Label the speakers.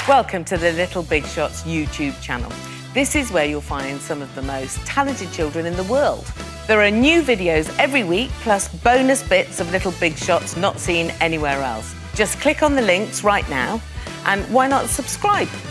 Speaker 1: Welcome to the Little Big Shots YouTube channel. This is where you'll find some of the most talented children in the world. There are new videos every week, plus bonus bits of Little Big Shots not seen anywhere else. Just click on the links right now, and why not subscribe?